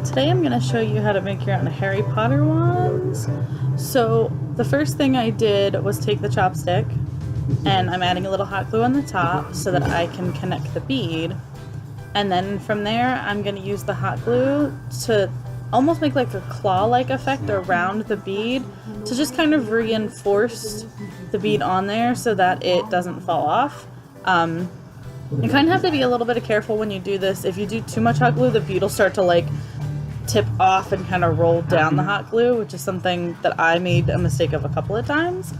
Today I'm going to show you how to make your own Harry Potter wands. So the first thing I did was take the chopstick and I'm adding a little hot glue on the top so that I can connect the bead. And then from there I'm going to use the hot glue to almost make like a claw-like effect around the bead to just kind of reinforce the bead on there so that it doesn't fall off. You kind of have to be a little bit careful when you do this. If you do too much hot glue, the bead will start to like tip off and kind of roll down the hot glue, which is something that I made a mistake of a couple of times.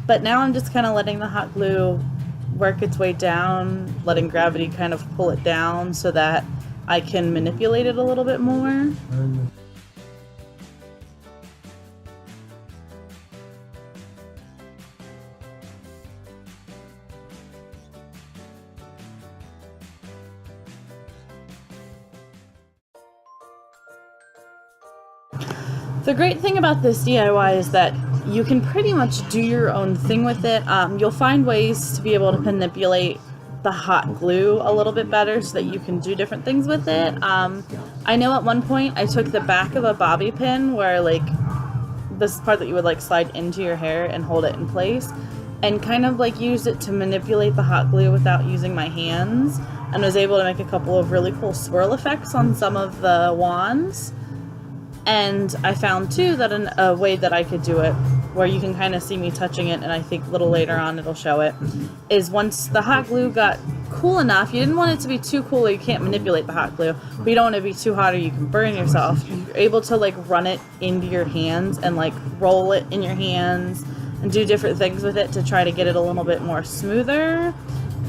But now I'm just kind of letting the hot glue work its way down, letting gravity kind of pull it down so that I can manipulate it a little bit more. The great thing about this DIY is that you can pretty much do your own thing with it. You'll find ways to be able to manipulate the hot glue a little bit better so that you can do different things with it. I know at one point I took the back of a bobby pin where like this part that you would like slide into your hair and hold it in place, and kind of like used it to manipulate the hot glue without using my hands, and was able to make a couple of really cool swirl effects on some of the wands. And I found too that a way that I could do it, where you can kind of see me touching it, and I think a little later on it'll show it, is once the hot glue got cool enough, you didn't want it to be too cool or you can't manipulate the hot glue, but you don't want it to be too hot or you can burn yourself. You're able to like run it into your hands and like roll it in your hands and do different things with it to try to get it a little bit more smoother.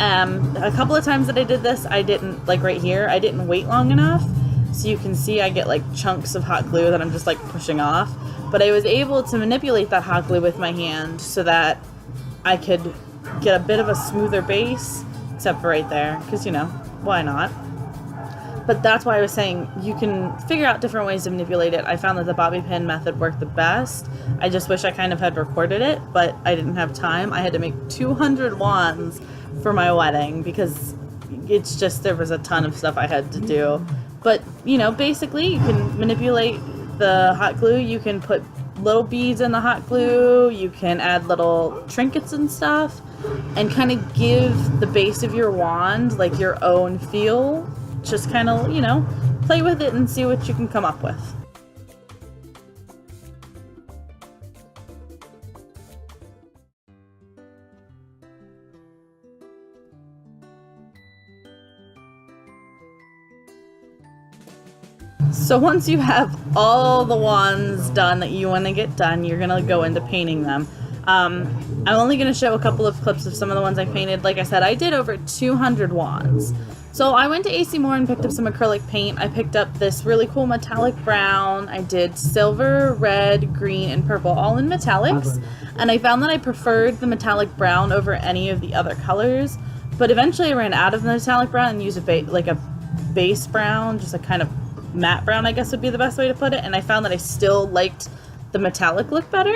A couple of times that I did this, I didn't, like right here, I didn't wait long enough. So you can see I get like chunks of hot glue that I'm just like pushing off. But I was able to manipulate that hot glue with my hand so that I could get a bit of a smoother base, except for right there, because you know, why not? But that's why I was saying you can figure out different ways to manipulate it. I found that the bobby pin method worked the best. I just wish I kind of had recorded it, but I didn't have time. I had to make 200 wands for my wedding because it's just, there was a ton of stuff I had to do. But, you know, basically you can manipulate the hot glue, you can put little beads in the hot glue, you can add little trinkets and stuff, and kind of give the base of your wand like your own feel. Just kind of, you know, play with it and see what you can come up with. So once you have all the wands done that you want to get done, you're going to go into painting them. I'm only going to show a couple of clips of some of the ones I painted. Like I said, I did over 200 wands. So I went to AC Moore and picked up some acrylic paint. I picked up this really cool metallic brown. I did silver, red, green, and purple, all in metallics. And I found that I preferred the metallic brown over any of the other colors. But eventually I ran out of the metallic brown and used a base brown, just a kind of matte brown, I guess would be the best way to put it, and I found that I still liked the metallic look better.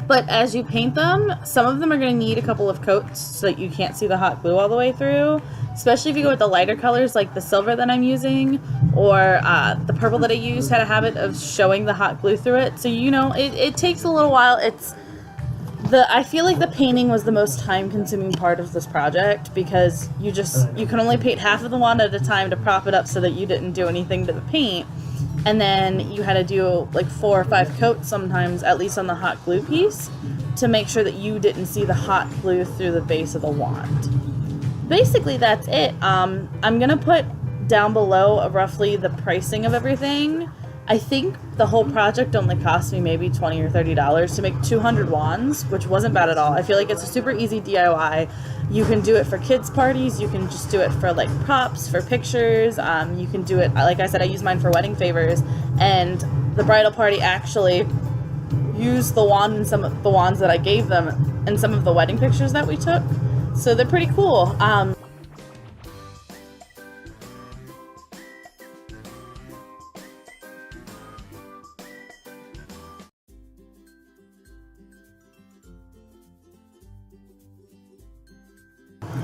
But as you paint them, some of them are going to need a couple of coats so that you can't see the hot glue all the way through, especially if you go with the lighter colors like the silver that I'm using, or the purple that I used had a habit of showing the hot glue through it. So, you know, it takes a little while. I feel like the painting was the most time-consuming part of this project because you can only paint half of the wand at a time to prop it up so that you didn't do anything to the paint, and then you had to do like 4 or 5 coats sometimes, at least on the hot glue piece, to make sure that you didn't see the hot glue through the base of the wand. Basically, that's it. I'm gonna put down below roughly the pricing of everything. I think the whole project only cost me maybe $20 or $30 to make 200 wands, which wasn't bad at all. I feel like it's a super easy DIY. You can do it for kids' parties. You can just do it for like props, for pictures. You can do it, like I said, I use mine for wedding favors. And the bridal party actually used the wand in some of the wands that I gave them in some of the wedding pictures that we took. So they're pretty cool.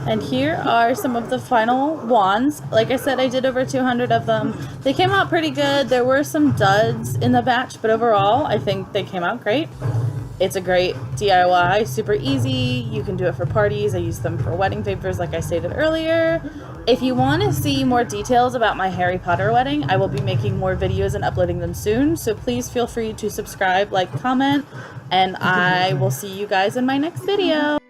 And here are some of the final wands. Like I said, I did over 200 of them. They came out pretty good. There were some duds in the batch, but overall, I think they came out great. It's a great DIY, super easy. You can do it for parties. I use them for wedding favors, like I stated earlier. If you want to see more details about my Harry Potter wedding, I will be making more videos and uploading them soon. So please feel free to subscribe, like, comment, and I will see you guys in my next video.